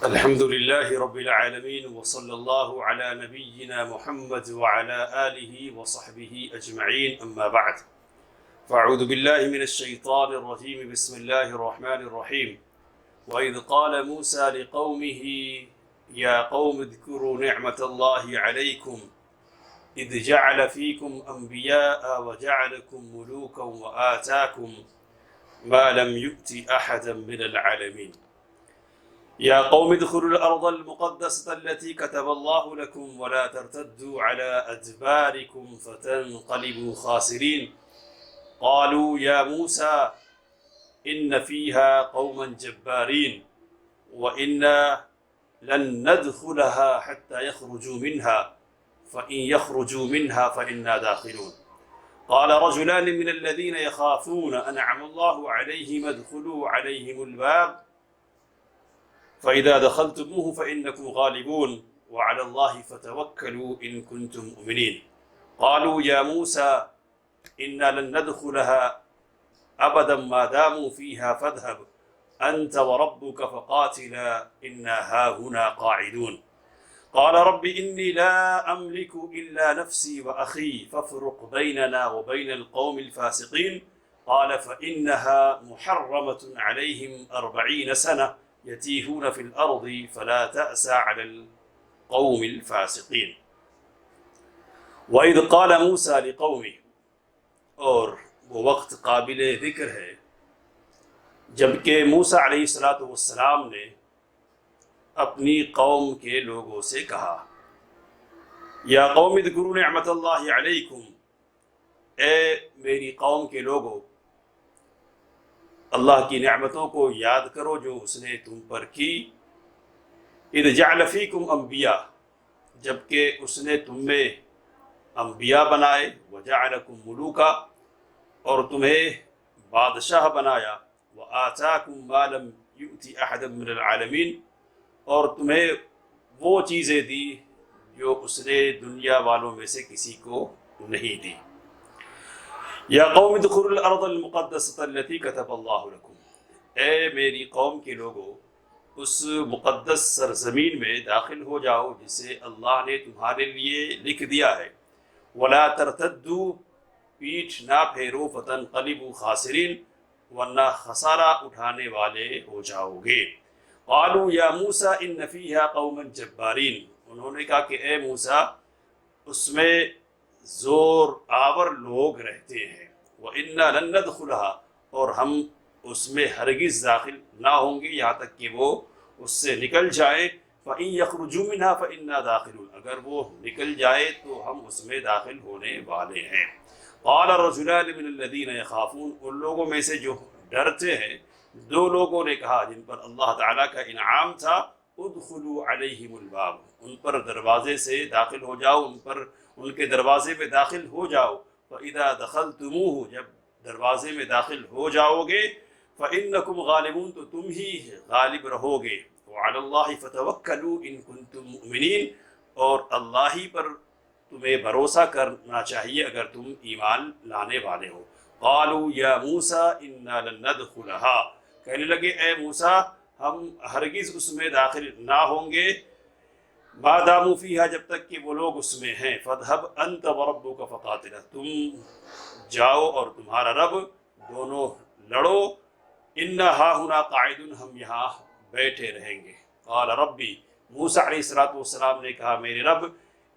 الحمد لله رب العالمين وصلى الله على نبينا محمد وعلى آله وصحبه أجمعين أما بعد فأعوذ بالله من الشيطان الرجيم بسم الله الرحمن الرحيم وإذ قال موسى لقومه يا قوم اذكروا نعمة الله عليكم إذ جعل فيكم أنبياء وجعلكم ملوكا وآتاكم ما لم يؤت أحدا من العالمين يا قوم ادخلوا الأرض المقدسة التي كتب الله لكم ولا ترتدوا على أدباركم فتنقلبوا خاسرين قالوا يا موسى إن فيها قوما جبارين وإنا لن ندخلها حتى يخرجوا منها فإن يخرجوا منها فإنا داخلون قال رجلان من الذين يخافون أنعم الله عليهم ادخلوا عليهم الباب فإذا دخلتموه فإنكم غالبون وعلى الله فتوكلوا إن كنتم مؤمنين قالوا يا موسى إنا لن ندخلها أبدا ما داموا فيها فاذهب أنت وربك فقاتلا إنا هاهنا قاعدون قال رب إني لا أملك إلا نفسي وأخي فافرق بيننا وبين القوم الفاسقين قال فإنها محرمة عليهم 40 سنة يتيهون في الأرض فلا تأس على القوم الفاسقين وإذ قال موسى لقومه اور وہ وقت قابل ذکر ہے جبکہ موسیٰ علیہ السلام نے اپنی قوم کے لوگوں سے کہا یا قوم اذکروا نعمت اللہ علیکم، اے میری قوم کے لوگوں اللہ کی نعمتوں کو یاد کرو جو اس نے تم پر کی، اذ جعل فیکم انبیاء، جبکہ اس نے تم میں انبیاء بنائے، وجعلکم ملوکا، اور تمہیں بادشاہ بنایا، وآتاکم ما لم یؤت احدا من العالمین، اور تمہیں وہ چیزیں دی جو اس نے دنیا والوں میں سے کسی کو نہیں دی۔ یا قوم ادخلوا الارض المقدسة التي كتب اللہ لکم، اے میری قوم کے لوگوں اس مقدس سرزمین میں داخل ہو جاؤ جسے اللہ نے تمہارے لیے لکھ دیا ہے، ولا ترتدوا، پیٹھ نہ پھیرو، فتنقلبوا خاسرین، ورنہ خسارہ اٹھانے والے ہو جاؤ گے۔ قالوا یا موسیٰ ان فیہا قوما جبارین، انہوں نے کہا کہ اے موسیٰ اس میں زور آور لوگ رہتے ہیں، وَإِنَّا لَن نَّدْخُلَهَا، اور ہم اس میں ہرگز داخل نہ ہوں گے یہاں تک کہ وہ اس سے نکل جائے، فَإِن يَخْرُجُوا مِنْهَا فَإِنَّا دَاخِلُونَ، اگر وہ نکل جائے تو ہم اس میں داخل ہونے والے ہیں۔ قال رجلان من الذین یخافون، ان لوگوں میں سے جو ڈرتے ہیں دو لوگوں نے کہا جن پر اللہ تعالیٰ کا انعام تھا، ادخلوا علیہم الباب، ان پر دروازے سے داخل ہو جاؤ، ان کے دروازے میں داخل ہو جاؤ، فَإِذَا دَخَلْتُمُوهُ، جب دروازے میں داخل ہو جاؤ گے، فَإِنَّكُمْ غَالِبُونَ، تو تم ہی غالب رہو گے، وَعَلَى اللَّهِ فَتَوَكَّلُوا إِن كُنتُم مُؤْمِنِينَ، اور اللہ ہی پر تمہیں بھروسہ کرنا چاہیے اگر تم ایمان لانے والے ہو۔ قالوا یا موسیٰ انا لن ندخلها، کہنے لگے اے موسیٰ ہم ہرگز اس میں داخل نہ ہوں گے، ما داموا فیہا، جب تک کہ وہ لوگ اس میں ہیں، فاذهب انت وربک فقاتلا، تم جاؤ اور تمہارا رب دونوں لڑو، انا ہاہنا قاعدون، ہم یہاں بیٹھے رہیں گے۔ قال ربی، موسیٰ علیہ السلام نے کہا میرے رب،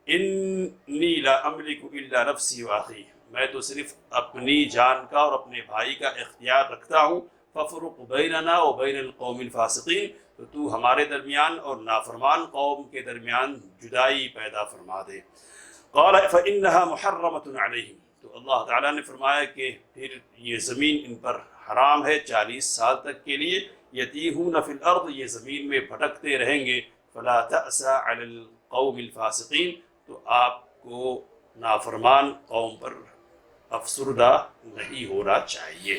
انی لا املک الا نفسی واخی، میں تو صرف اپنی جان کا اور اپنے بھائی کا اختیار رکھتا ہوں، ففرق بیننا وبین القوم الفاسقین، تو ہمارے درمیان اور نافرمان قوم کے درمیان جدائی پیدا فرما دے۔ قال فإنها محرمة علیہم، تو اللہ تعالیٰ نے فرمایا کہ پھر یہ زمین ان پر حرام ہے 40 سال تک کے لیے، یتیہون فی الارض، یہ زمین میں بھٹکتے رہیں گے، فلا تأس علی القوم الفاسقین، تو آپ کو نافرمان قوم پر افسردہ نہیں ہونا چاہیے۔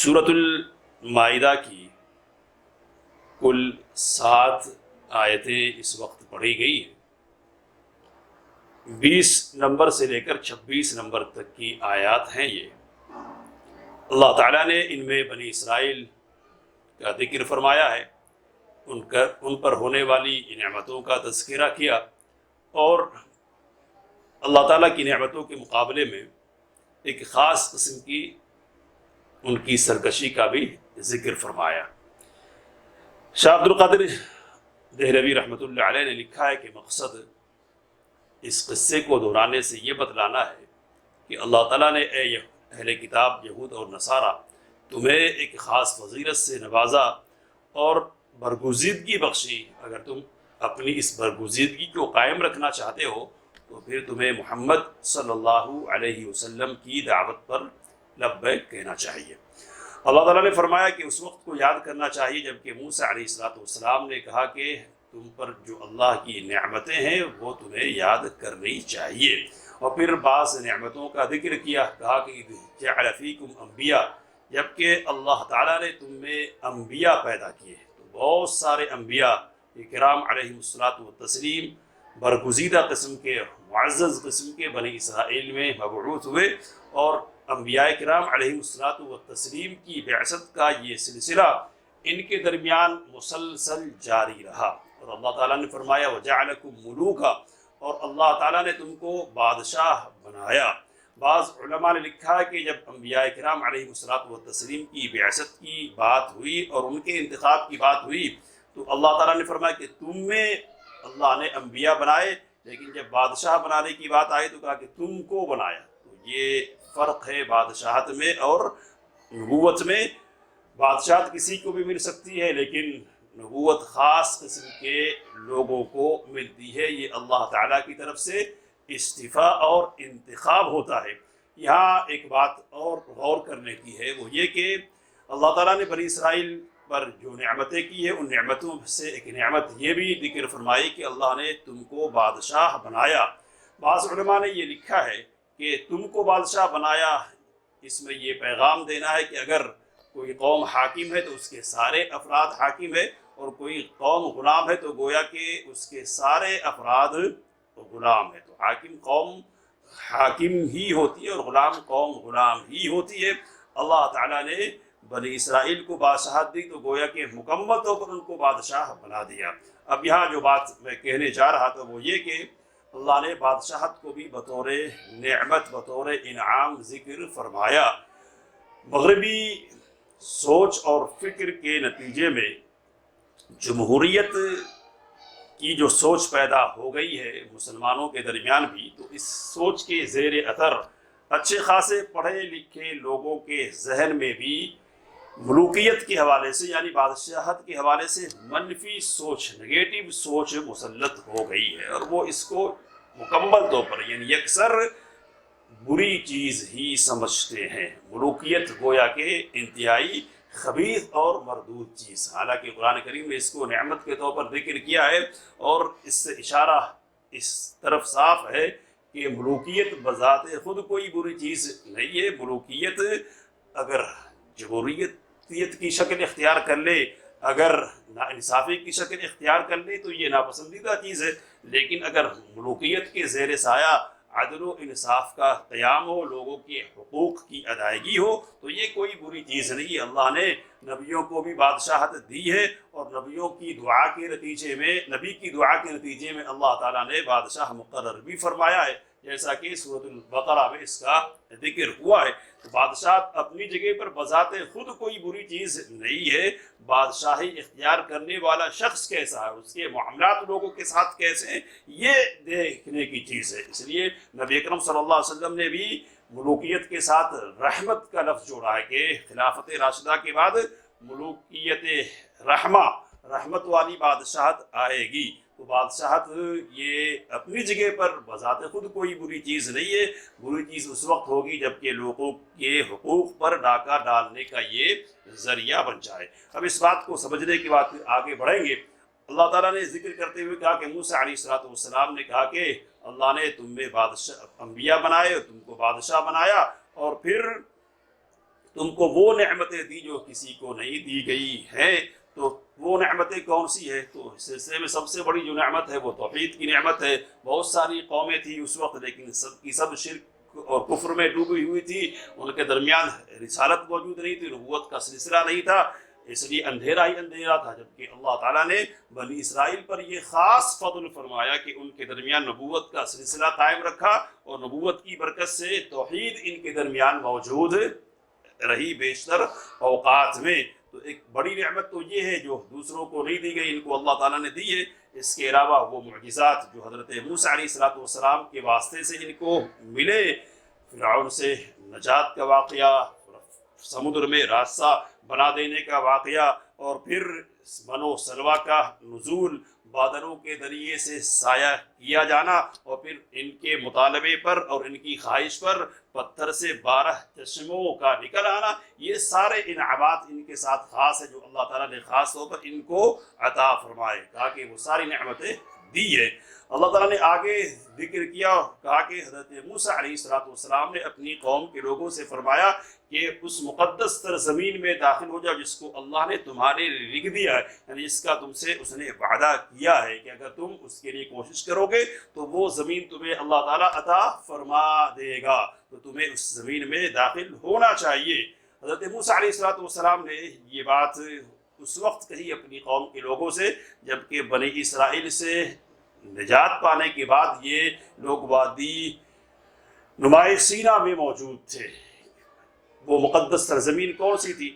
سورۃ المائدہ کی کل 7 آیتیں اس وقت پڑھی گئی ہیں، 20 نمبر سے لے کر 26 نمبر تک کی آیات ہیں یہ۔ اللہ تعالیٰ نے ان میں بنی اسرائیل کا ذکر فرمایا ہے ان پر ہونے والی نعمتوں کا تذکرہ کیا، اور اللہ تعالیٰ کی نعمتوں کے مقابلے میں ایک خاص قسم کی ان کی سرکشی کا بھی ذکر فرمایا۔ شاہ عبد القادر دہلوی رحمۃ اللہ علیہ نے لکھا ہے کہ مقصد اس قصے کو دہرانے سے یہ بتلانا ہے کہ اللہ تعالیٰ نے اے اہل کتاب یہود اور نصارہ تمہیں ایک خاص فضیلت سے نوازا اور برگزیدگی بخشی۔ اگر تم اپنی اس برگزیدگی کو قائم رکھنا چاہتے ہو تو پھر تمہیں محمد صلی اللہ علیہ وسلم کی دعوت پر لبیک کہنا چاہیے۔ اللہ تعالیٰ نے فرمایا کہ اس وقت کو یاد کرنا چاہیے جب کہ موسیٰ علیہ السلام نے کہا کہ تم پر جو اللہ کی نعمتیں ہیں وہ تمہیں یاد کرنی چاہیے، اور پھر بعض نعمتوں کا ذکر کیا، کہا کہ جعل فیکم انبیاء، جبکہ اللہ تعالیٰ نے تم میں انبیاء پیدا کیے، تو بہت سارے انبیاء کرام علیہم الصلاۃ والتسلیم برگزیدہ قسم کے، معزز قسم کے بنی اسرائیل میں مبعوث ہوئے، اور انبیاء کرام علیہم الصلاۃ والتسلیم کی بعثت کا یہ سلسلہ ان کے درمیان مسلسل جاری رہا، اور اللہ تعالیٰ نے فرمایا وَجَعَلَكُمْ مُلُوكًا، اور اللہ تعالیٰ نے تم کو بادشاہ بنایا۔ بعض علماء نے لکھا ہے کہ جب انبیاء کرام علیہم الصلاۃ والتسلیم کی بعثت کی بات ہوئی اور ان کے انتخاب کی بات ہوئی تو اللہ تعالیٰ نے فرمایا کہ تم میں اللہ نے انبیاء بنائے، لیکن جب بادشاہ بنانے کی بات آئی تو کہا کہ تم کو بنایا۔ تو یہ فرق ہے بادشاہت میں اور نبوت میں۔ بادشاہت کسی کو بھی مل سکتی ہے، لیکن نبوت خاص قسم کے لوگوں کو ملتی ہے، یہ اللہ تعالیٰ کی طرف سے استفاء اور انتخاب ہوتا ہے۔ یہاں ایک بات اور غور کرنے کی ہے، وہ یہ کہ اللہ تعالیٰ نے بنی اسرائیل پر جو نعمتیں کی ہیں ان نعمتوں سے ایک نعمت یہ بھی ذکر فرمائی کہ اللہ نے تم کو بادشاہ بنایا۔ بعض علماء نے یہ لکھا ہے کہ تم کو بادشاہ بنایا، اس میں یہ پیغام دینا ہے کہ اگر کوئی قوم حاکم ہے تو اس کے سارے افراد حاکم ہے، اور کوئی قوم غلام ہے تو گویا کہ اس کے سارے افراد غلام ہے۔ تو حاکم قوم حاکم ہی ہوتی ہے اور غلام قوم غلام ہی ہوتی ہے۔ اللہ تعالیٰ نے بنی اسرائیل کو بادشاہت دی تو گویا کہ مکمل طور پر ان کو بادشاہ بنا دیا۔ اب یہاں جو بات میں کہنے جا رہا تھا وہ یہ کہ اللہ نے بادشاہت کو بھی بطور نعمت، بطور انعام ذکر فرمایا۔ مغربی سوچ اور فکر کے نتیجے میں جمہوریت کی جو سوچ پیدا ہو گئی ہے مسلمانوں کے درمیان بھی، تو اس سوچ کے زیر اثر اچھے خاصے پڑھے لکھے لوگوں کے ذہن میں بھی ملوکیت کے حوالے سے یعنی بادشاہت کے حوالے سے منفی سوچ، نگیٹو سوچ مسلط ہو گئی ہے، اور وہ اس کو مکمل طور پر یعنی یکسر بری چیز ہی سمجھتے ہیں۔ ملوکیت گویا کہ انتہائی خبیث اور مردود چیز، حالانکہ قرآن کریم نے اس کو نعمت کے طور پر ذکر کیا ہے، اور اس سے اشارہ اس طرف صاف ہے کہ ملوکیت بذات خود کوئی بری چیز نہیں ہے۔ ملوکیت اگر جمہوریت کی شکل اختیار کر لے، اگر ناانصافی کی شکل اختیار کر لے تو یہ ناپسندیدہ چیز ہے، لیکن اگر ملوکیت کے زیر سایہ عدل و انصاف کا قیام ہو، لوگوں کے حقوق کی ادائیگی ہو، تو یہ کوئی بری چیز نہیں ہے۔ اللہ نے نبیوں کو بھی بادشاہت دی ہے، اور نبیوں کی دعا کے نتیجے میں، نبی کی دعا کے نتیجے میں اللہ تعالیٰ نے بادشاہ مقرر بھی فرمایا ہے، جیسا کہ سورۃ البقرہ میں اس کا ذکر ہوا ہے۔ تو بادشاہت اپنی جگہ پر بذات خود کوئی بری چیز نہیں ہے۔ بادشاہی اختیار کرنے والا شخص کیسا ہے، اس کے معاملات لوگوں کے ساتھ کیسے ہیں، یہ دیکھنے کی چیز ہے۔ اس لیے نبی اکرم صلی اللہ علیہ وسلم نے بھی ملوکیت کے ساتھ رحمت کا لفظ جوڑا ہے کہ خلافت راشدہ کے بعد ملوکیت رحمت والی بادشاہت آئے گی۔ تو بادشاہت یہ اپنی جگہ پر بذات خود کوئی بری چیز نہیں ہے۔ بری چیز اس وقت ہوگی جب کہ لوگوں کے حقوق پر ڈاکہ ڈالنے کا یہ ذریعہ بن جائے۔ اب اس بات کو سمجھنے کے بعد آگے بڑھیں گے۔ اللہ تعالیٰ نے ذکر کرتے ہوئے کہا کہ موسیٰ علیہ السلام نے کہا کہ اللہ نے تم میں بادشاہ انبیاء بنائے، تم کو بادشاہ بنایا، اور پھر تم کو وہ نعمتیں دی جو کسی کو نہیں دی گئی ہیں۔ تو وہ نعمتیں کون سی ہے؟ تو اس سلسلے میں سب سے بڑی جو نعمت ہے وہ توحید کی نعمت ہے۔ بہت ساری قومیں تھیں اس وقت، لیکن سب کی سب شرک اور کفر میں ڈوبی ہوئی تھی، ان کے درمیان رسالت موجود نہیں تھی، نبوت کا سلسلہ نہیں تھا۔ اس لیے اندھیرا ہی اندھیرا تھا، جبکہ اللہ تعالیٰ نے بنی اسرائیل پر یہ خاص فضل فرمایا کہ ان کے درمیان نبوت کا سلسلہ قائم رکھا، اور نبوت کی برکت سے توحید ان کے درمیان موجود رہی بیشتر اوقات میں۔ تو ایک بڑی نعمت تو یہ ہے جو دوسروں کو نہیں دی گئی، ان کو اللہ تعالیٰ نے دی ہے۔ اس کے علاوہ وہ معجزات جو حضرت موسیٰ علیہ السلام کے واسطے سے ان کو ملے، فرعون سے نجات کا واقعہ، سمندر میں راستہ بنا دینے کا واقعہ، اور پھر بنو سلوہ کا نزول، بادلوں کے ذریعے سے سایہ کیا جانا، اور پھر ان کے مطالبے پر اور ان کی خواہش پر پتھر سے 12 چشموں کا نکل آنا، یہ سارے انعامات ان کے ساتھ خاص ہے جو اللہ تعالیٰ نے خاص طور پر ان کو عطا فرمائے، کہا کہ وہ ساری نعمتیں دی ہے۔ اللہ تعالیٰ نے آگے ذکر کیا اور کہا کہ حضرت موسیٰ علیہ السلام نے اپنی قوم کے لوگوں سے فرمایا کہ اس مقدس تر زمین میں داخل ہو جاؤ جس کو اللہ نے تمہارے لیے لکھ دیا ہے، یعنی جس کا تم سے اس نے وعدہ کیا ہے کہ اگر تم اس کے لیے کوشش کرو گے تو وہ زمین تمہیں اللہ تعالیٰ عطا فرما دے گا، تو تمہیں اس زمین میں داخل ہونا چاہیے۔ حضرت موسیٰ علیہ السلام نے یہ بات اس وقت کہی اپنی قوم کے لوگوں سے جبکہ بنی اسرائیل سے نجات پانے کے بعد یہ لوگ وادی نمائے سینا میں موجود تھے۔ وہ مقدس سرزمین کون سی تھی؟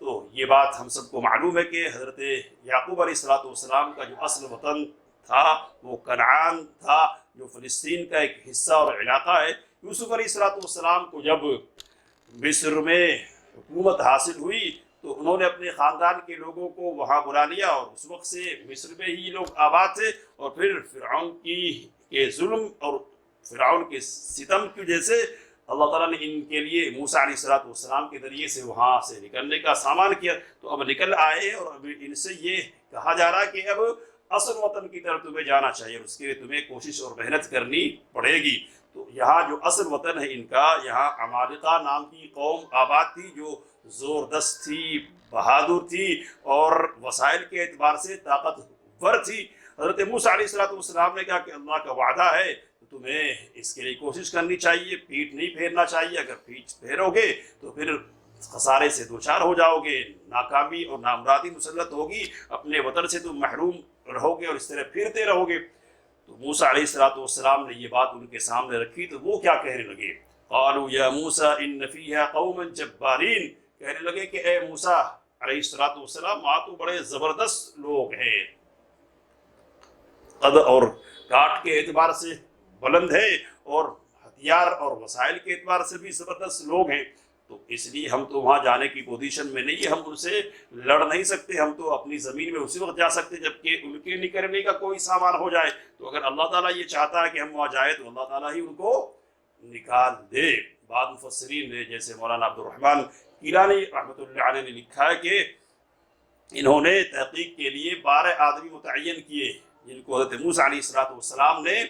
تو یہ بات ہم سب کو معلوم ہے کہ حضرت یعقوب علیہ السلام کا جو اصل وطن تھا وہ کنعان تھا، جو فلسطین کا ایک حصہ اور علاقہ ہے۔ یوسف علیہ السلام کو جب مصر میں حکومت حاصل ہوئی تو انہوں نے اپنے خاندان کے لوگوں کو وہاں بلا لیا، اور اس وقت سے مصر میں ہی لوگ آباد تھے، اور پھر فرعون کے ظلم اور فرعون کے ستم کی وجہ سے اللہ تعالیٰ نے ان کے لیے موسیٰ علیہ السلام کے ذریعے سے وہاں سے نکلنے کا سامان کیا، تو اب نکل آئے، اور اب ان سے یہ کہا جا رہا کہ اب اصل وطن کی طرف تمہیں جانا چاہیے، اور اس کے لیے تمہیں کوشش اور محنت کرنی پڑے گی۔ تو یہاں جو اصل وطن ہے ان کا، یہاں عمالقہ نام کی قوم آباد تھی جو زوردست تھی، بہادر تھی، اور وسائل کے اعتبار سے طاقتور تھی۔ حضرت موسیٰ علیہ السلام نے کہا کہ اللہ کا وعدہ ہے تو تمہیں اس کے لیے کوشش کرنی چاہیے، پیٹ نہیں پھیرنا چاہیے، اگر پیٹ پھیرو گے تو پھر خسارے سے دوچار ہو جاؤ گے، ناکامی اور نامرادی مسلط ہوگی، اپنے وطن سے تم محروم رہو گے اور اس طرح پھرتے رہو گے۔ تو موسیٰ علیہ السلام نے یہ بات ان کے سامنے رکھی تو وہ کیا کہنے لگے؟ قالوا یا موسیٰ ان فیہا قوما جبارین، کہنے لگے کہ اے موسیٰ علیہ السلام وہاں تو بڑے زبردست لوگ ہیں، قد اور کاٹ کے اعتبار سے بلند ہے، اور ہتھیار اور وسائل کے اعتبار سے بھی زبردست لوگ ہیں، تو اس لیے ہم تو وہاں جانے کی پوزیشن میں نہیں ہے، ہم ان سے لڑ نہیں سکتے، ہم تو اپنی زمین میں اسی وقت جا سکتے جبکہ ان کے نکلنے کا کوئی سامان ہو جائے، تو اگر اللہ تعالیٰ یہ چاہتا ہے کہ ہم وہاں جائیں تو اللہ تعالیٰ ہی ان کو نکال دے۔ بعض مفسرین نے جیسے مولانا عبد الرحمن کیلانی رحمۃ اللہ علیہ نے لکھا ہے کہ انہوں نے تحقیق کے لیے 12 آدمی متعین کیے جن کو حضرت موسیٰ علیہ السلام نے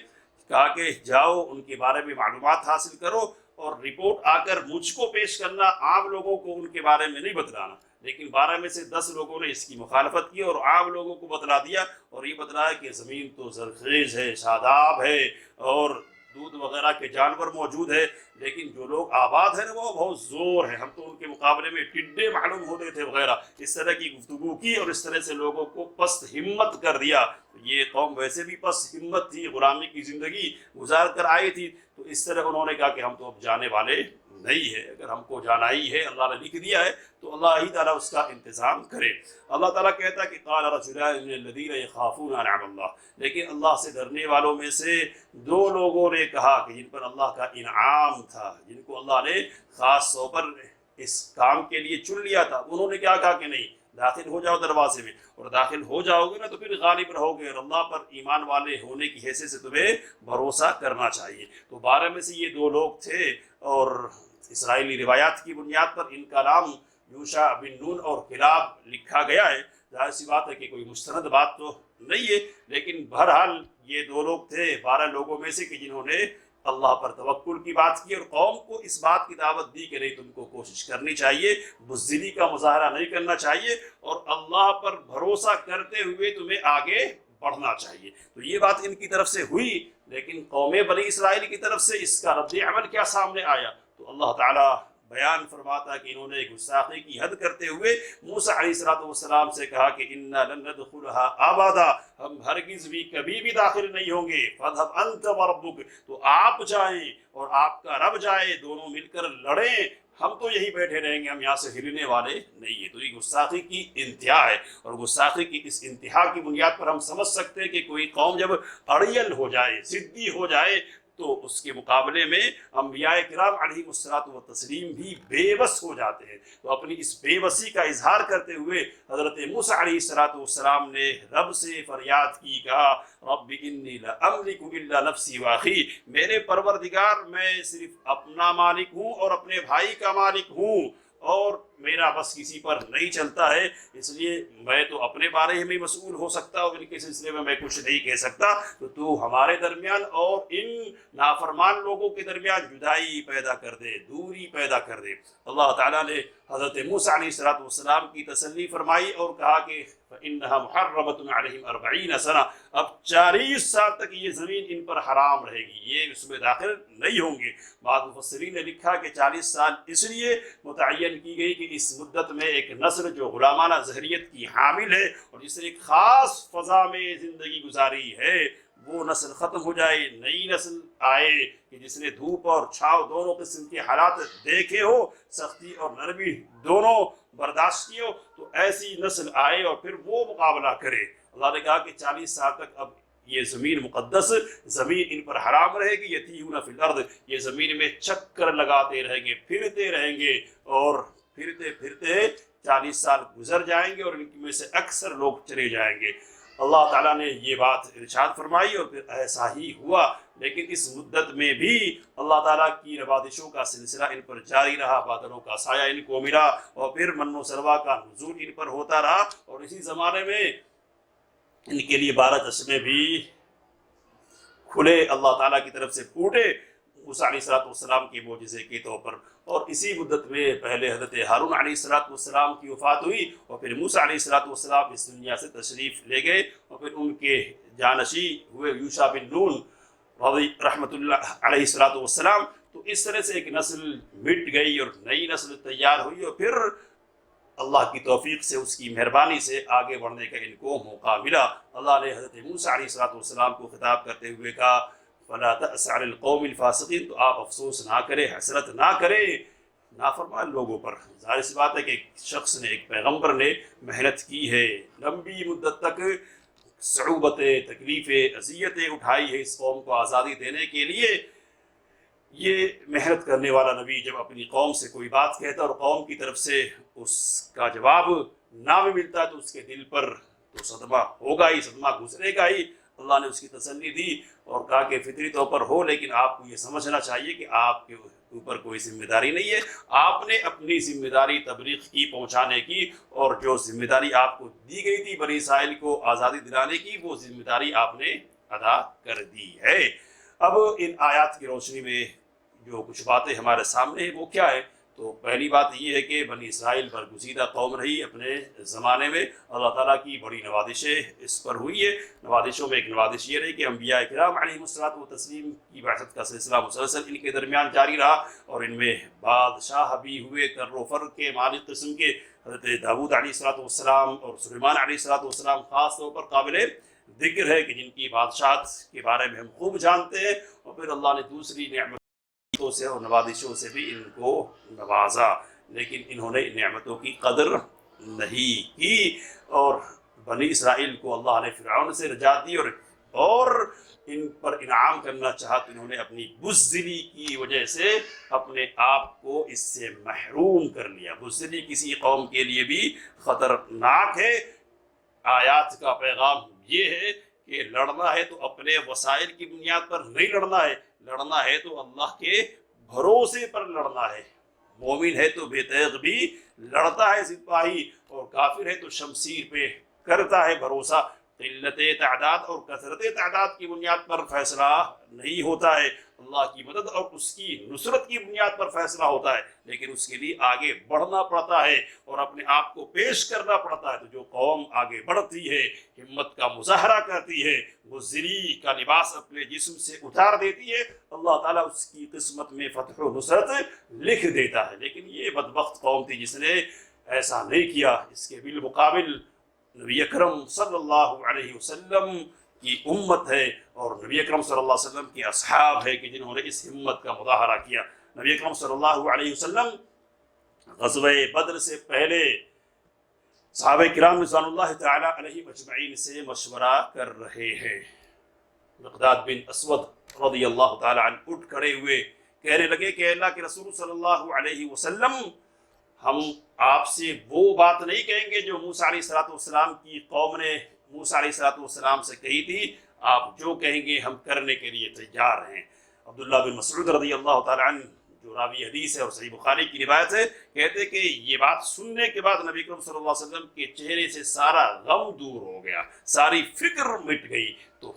کہا کہ جاؤ ان کے بارے میں معلومات حاصل کرو اور رپورٹ آ کر مجھ کو پیش کرنا، عام لوگوں کو ان کے بارے میں نہیں بتلانا۔ لیکن 12 میں سے 10 لوگوں نے اس کی مخالفت کی اور عام لوگوں کو بتلا دیا، اور یہ بتلایا کہ زمین تو زرخیز ہے، شاداب ہے، اور دودھ وغیرہ کے جانور موجود ہے، لیکن جو لوگ آباد ہیں وہ بہت زور ہے، ہم تو ان کے مقابلے میں ٹڈے معلوم ہوتے تھے وغیرہ، اس طرح کی گفتگو کی اور اس طرح سے لوگوں کو پست ہمت کر دیا۔ یہ قوم ویسے بھی پست ہمت تھی، غلامی کی زندگی گزار کر آئی تھی، تو اس طرح انہوں نے کہا کہ ہم تو اب جانے والے نہیں ہے، اگر ہم کو جانا ہی ہے، اللہ نے لکھ دیا ہے تو اللہ ہی تعالیٰ اس کا انتظام کرے۔ اللہ تعالیٰ کہتا ہے کہ قال رجلان من الذین یخافون انعم اللہ، لیکن اللہ سے ڈرنے والوں میں سے 2 لوگوں نے کہا کہ جن پر اللہ کا انعام تھا، جن کو اللہ نے خاص طور پر اس کام کے لیے چن لیا تھا، انہوں نے کیا کہا کہ نہیں، داخل ہو جاؤ دروازے میں، اور داخل ہو جاؤ گے نا تو پھر غالب رہو گے، اور اللہ پر ایمان والے ہونے کی حیثیت سے تمہیں بھروسہ کرنا چاہیے۔ تو 12 میں سے یہ 2 لوگ تھے، اور اسرائیلی روایات کی بنیاد پر ان کا نام یوشع بن نون اور کلاب لکھا گیا ہے۔ ظاہر سی بات ہے کہ کوئی مستند بات تو نہیں ہے، لیکن بہرحال یہ 2 لوگ تھے 12 لوگوں میں سے کہ جنہوں نے اللہ پر توکل کی بات کی اور قوم کو اس بات کی دعوت دی کہ نہیں، تم کو کوشش کرنی چاہیے، بزدلی کا مظاہرہ نہیں کرنا چاہیے، اور اللہ پر بھروسہ کرتے ہوئے تمہیں آگے بڑھنا چاہیے۔ تو یہ بات ان کی طرف سے ہوئی، لیکن قوم بنی اسرائیل کی طرف سے اس کا رد عمل کیا سامنے آیا؟ تو اللہ تعالیٰ بیان فرماتا کہ انہوں نے گستاخی کی حد کرتے ہوئے موسیٰ علیہ السلام سے کہا کہ اِنَّا لَن نَدْخُلَهَا أَبَدًا، ہم ہرگز بھی کبھی بھی داخل نہیں ہوں گے، فَاذْهَبْ أَنْتَ وَرَبُّكَ، تو آپ جائیں اور آپ کا رب جائے، دونوں مل کر لڑیں، ہم تو یہی بیٹھے رہیں گے، ہم یہاں سے ہلنے والے نہیں ہیں۔ تو یہ گستاخی کی انتہا ہے، اور گستاخی کی اس انتہا کی بنیاد پر ہم سمجھ سکتے ہیں کہ کوئی قوم جب اڑیل ہو جائے، ضدی ہو جائے، تو اس کے مقابلے میں انبیاء کرام علیہ السلام بھی بے بس ہو جاتے ہیں۔ تو اپنی اس بے بسی کا اظہار کرتے ہوئے حضرت موسیٰ علیہ السلام نے رب سے فریاد کی، کہا رب انی لا املک الا نفسی واخی، میرے پروردگار میں صرف اپنا مالک ہوں اور اپنے بھائی کا مالک ہوں، اور میرا بس کسی پر نہیں چلتا ہے، اس لیے میں تو اپنے بارے میں مسئول ہو سکتا ہوں، ان کے سلسلے میں کچھ نہیں کہہ سکتا، تو ہمارے درمیان اور ان نافرمان لوگوں کے درمیان جدائی پیدا کر دے، دوری پیدا کر دے۔ اللہ تعالیٰ نے حضرت موسیٰ علیہ السلام کی تسلی فرمائی اور کہا کہ فَإِنَّهَا مُحَرَّمَةٌ عَلَيْهِمْ 40 سنہ، اب 40 سال تک یہ زمین ان پر حرام رہے گی، یہ اس میں داخل نہیں ہوں گے۔ بعض مفسرین نے لکھا کہ 40 سال اس لیے متعین کی گئی کہ اس مدت میں ایک نسل جو غلامانہ ظہریت کی حامل ہے اور جس نے ایک خاص فضا میں زندگی گزاری ہے، وہ نسل ختم ہو جائے، نئی نسل آئے کہ جس نے دھوپ اور چھاؤ دونوں قسم کے حالات دیکھے ہو، سختی اور نرمی دونوں برداشت کی ہو، تو ایسی نسل آئے اور پھر وہ مقابلہ کرے۔ اللہ نے کہا کہ 40 سال تک اب یہ زمین مقدس زمین ان پر حرام رہے گی، یتیہون فی الارض، یہ زمین میں چکر لگاتے رہیں گے، پھرتے رہیں گے، اور پھرتے پھرتے 40 سال گزر جائیں گے اور ان میں سے اکثر لوگ چلے جائیں گے۔ اللہ تعالیٰ نے یہ بات ارشاد فرمائی اور پھر ایسا ہی ہوا، لیکن اس مدت میں بھی اللہ تعالیٰ کی نوازشوں کا سلسلہ ان پر جاری رہا، بادلوں کا سایہ ان کو ملا، اور پھر من و سلویٰ کا نزول ان پر ہوتا رہا، اور اسی زمانے میں ان کے لیے 12 چشمے بھی کھلے، اللہ تعالیٰ کی طرف سے پھوٹے موسیٰ علیہ السلام کے معجزے کے طور پر۔ اور اسی مدت میں پہلے حضرت ہارون علیہ السلام کی وفات ہوئی، اور پھر موسیٰ علیہ السلام اس دنیا سے تشریف لے گئے، اور پھر ان کے جانشی ہوئے یوشع بن نون رحمۃ اللہ علیہ السلام۔ تو اس طرح سے ایک نسل مٹ گئی اور نئی نسل تیار ہوئی، اور پھر اللہ کی توفیق سے، اس کی مہربانی سے آگے بڑھنے کا ان کو موقع ملا۔ اللہ نے حضرت موسیٰ علیہ السلام کو خطاب کرتے ہوئے کہا فَلَا تَأْسَ عَلَى الْقَوْمِ الْفَاسِقِينَ، تو آپ افسوس نہ کریں، حسرت نہ کریں نافرمان لوگوں پر۔ ظاہر سی بات ہے کہ ایک شخص نے، ایک پیغمبر نے محنت کی ہے، لمبی مدت تک صعوبتیں، تکلیفیں، اذیتیں اٹھائی ہے اس قوم کو آزادی دینے کے لیے۔ یہ محنت کرنے والا نبی جب اپنی قوم سے کوئی بات کہتا اور قوم کی طرف سے اس کا جواب نہ بھی ملتا تو اس کے دل پر تو صدمہ ہوگا ہی، صدمہ گزرے گا ہی۔ اللہ نے اس کی تسلی دی اور کہا کہ فطری طور پر ہو، لیکن آپ کو یہ سمجھنا چاہیے کہ آپ کے اوپر کوئی ذمہ داری نہیں ہے، آپ نے اپنی ذمہ داری تبلیغ کی، پہنچانے کی، اور جو ذمہ داری آپ کو دی گئی تھی بنی اسرائیل کو آزادی دلانے کی، وہ ذمہ داری آپ نے ادا کر دی ہے۔ اب ان آیات کی روشنی میں جو کچھ باتیں ہمارے سامنے ہیں وہ کیا ہے؟ تو پہلی بات یہ ہے کہ بنی اسرائیل برگزیدہ قوم رہی اپنے زمانے میں، اللہ تعالیٰ کی بڑی نوازشیں اس پر ہوئی ہے۔ نوازشوں میں ایک نوازش یہ رہی کہ انبیاء کرام علیہ السلام کی بعثت کا سلسلہ مسلسل ان کے درمیان جاری رہا، اور ان میں بادشاہ بھی ہوئے کر و فر کے مالک قسم کے، حضرت داؤد علیہ السلام اور سلیمان علیہ السلام خاص طور پر قابل ذکر ہے کہ جن کی بادشاہت کے بارے میں ہم خوب جانتے ہیں، اور پھر اللہ نے دوسری نعمتوں سے اور نوازشوں سے بھی ان کو نوازا، لیکن انہوں نے نعمتوں کی قدر نہیں کی، اور بنی اسرائیل کو اللہ نے فرعون سے نجات دی اور ان پر انعام کرنا چاہا، تو انہوں نے اپنی بزدلی کی وجہ سے اپنے آپ کو اس سے محروم کر لیا۔ بزدلی کسی قوم کے لیے بھی خطرناک ہے۔ آیات کا پیغام یہ ہے کہ لڑنا ہے تو اپنے وسائل کی بنیاد پر نہیں لڑنا ہے، لڑنا ہے تو اللہ کے بھروسے پر لڑنا ہے۔ مومن ہے تو بے تیغ بھی لڑتا ہے سپاہی، اور کافر ہے تو شمشیر پہ کرتا ہے بھروسہ۔ قلت تعداد اور کثرت تعداد کی بنیاد پر فیصلہ نہیں ہوتا ہے، اللہ کی مدد اور اس کی نصرت کی بنیاد پر فیصلہ ہوتا ہے، لیکن اس کے لیے آگے بڑھنا پڑتا ہے اور اپنے آپ کو پیش کرنا پڑتا ہے۔ تو جو قوم آگے بڑھتی ہے، ہمت کا مظاہرہ کرتی ہے، وہ ذری کا لباس اپنے جسم سے اتار دیتی ہے، اللہ تعالیٰ اس کی قسمت میں فتح و نصرت لکھ دیتا ہے۔ لیکن یہ بدبخت قوم تھی جس نے ایسا نہیں کیا۔ اس کے بالمقابل نبی اکرم صلی اللہ علیہ وسلم کی امت ہے اور نبی اکرم صلی اللہ علیہ وسلم کے اصحاب ہے کہ جنہوں نے اس ہمت کا مظاہرہ کیا۔ نبی اکرم صلی اللہ علیہ وسلم غزوہ بدر سے پہلے صحابہ کرام رضوان اللہ تعالی علیہم اجمعین سے مشورہ کر رہے ہیں۔ مقداد بن اسود رضی اللہ تعالی عنہ اٹھ کھڑے ہوئے، کہنے لگے کہ اللہ کے رسول صلی اللہ علیہ وسلم، ہم آپ سے وہ بات نہیں کہیں گے جو موسیٰ علیہ السلام کی قوم نے موسیٰ علیہ السلام سے کہی تھی، آپ جو کہیں گے ہم کرنے کے لیے تیار ہیں۔ عبداللہ بن مسعود رضی اللہ تعالی عنہ جو راوی حدیث ہے اور صحیح بخاری کی روایت ہے، کہتے کہ یہ بات سننے کے بعد نبی اکرم صلی اللہ علیہ وسلم کے چہرے سے سارا غم دور ہو گیا، ساری فکر مٹ گئی۔ تو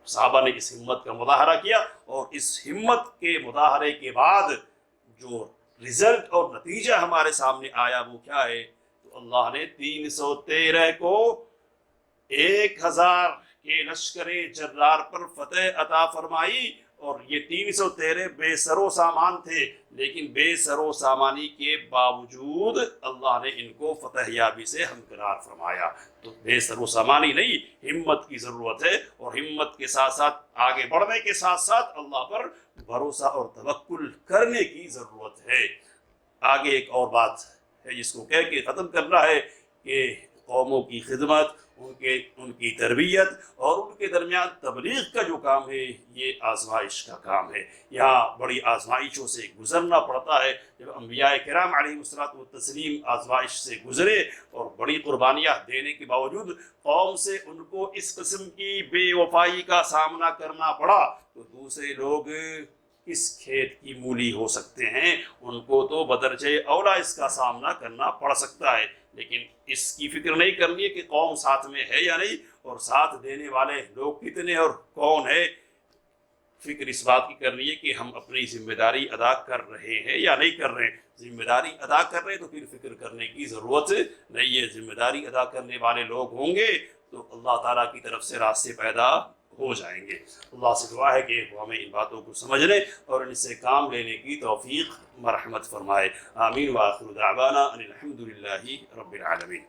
صحابہ نے اس ہمت کا مظاہرہ کیا اور اس ہمت کے مظاہرے کے بعد جو رزلٹ اور نتیجہ ہمارے سامنے آیا وہ کیا ہے؟ تو اللہ نے 313 کو 1000 کے لشکر جرار پر فتح عطا فرمائی، اور یہ 313 بے سر و سامان تھے، لیکن بے سر و سامانی کے باوجود اللہ نے ان کو فتح یابی سے ہمکنار فرمایا۔ تو بے سر و سامانی نہیں، ہمت کی ضرورت ہے، اور ہمت کے ساتھ ساتھ آگے بڑھنے کے ساتھ ساتھ اللہ پر بھروسہ اور توکل کرنے کی ضرورت ہے۔ آگے ایک اور بات ہے جس کو کہہ کے ختم کرنا ہے کہ قوموں کی خدمت، ان کی تربیت اور ان کے درمیان تبلیغ کا جو کام ہے یہ آزمائش کا کام ہے۔ یہاں بڑی آزمائشوں سے گزرنا پڑتا ہے۔ جب انبیاء کرام علیہ السلام آزمائش سے گزرے اور بڑی قربانیاں دینے کے باوجود قوم سے ان کو اس قسم کی بے وفائی کا سامنا کرنا پڑا، تو دوسرے لوگ اس کھیت کی مولی ہو سکتے ہیں، ان کو تو بدرجہ اولا اس کا سامنا کرنا پڑ سکتا ہے، لیکن اس کی فکر نہیں کرنی ہے کہ قوم ساتھ میں ہے یا نہیں، اور ساتھ دینے والے لوگ کتنے اور کون ہے۔ فکر اس بات کی کرنی ہے کہ ہم اپنی ذمہ داری ادا کر رہے ہیں یا نہیں کر رہے ہیں۔ ذمہ داری ادا کر رہے ہیں تو پھر فکر کرنے کی ضرورت نہیں ہے۔ ذمہ داری ادا کرنے والے لوگ ہوں گے تو اللہ تعالیٰ کی طرف سے راستے پیدا ہو جائیں گے۔ اللہ سے دعا ہے کہ وہ ہمیں ان باتوں کو سمجھنے اور ان سے کام لینے کی توفیق مرحمت فرمائے۔ آمین۔ وآخر دعوانا ان الحمد للہ رب العالمین۔